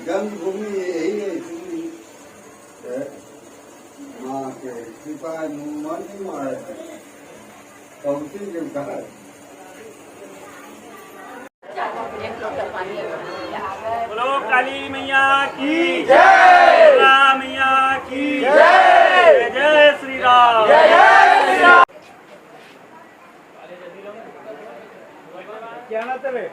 जन्मभूमि यही है इसलिए माँ के कृपा मन नहीं मारे तो उसी के कहा बोलो काली मैया की जय, राम मैया की जय, जय श्री राम, जय श्री राम। क्या ना तेरे?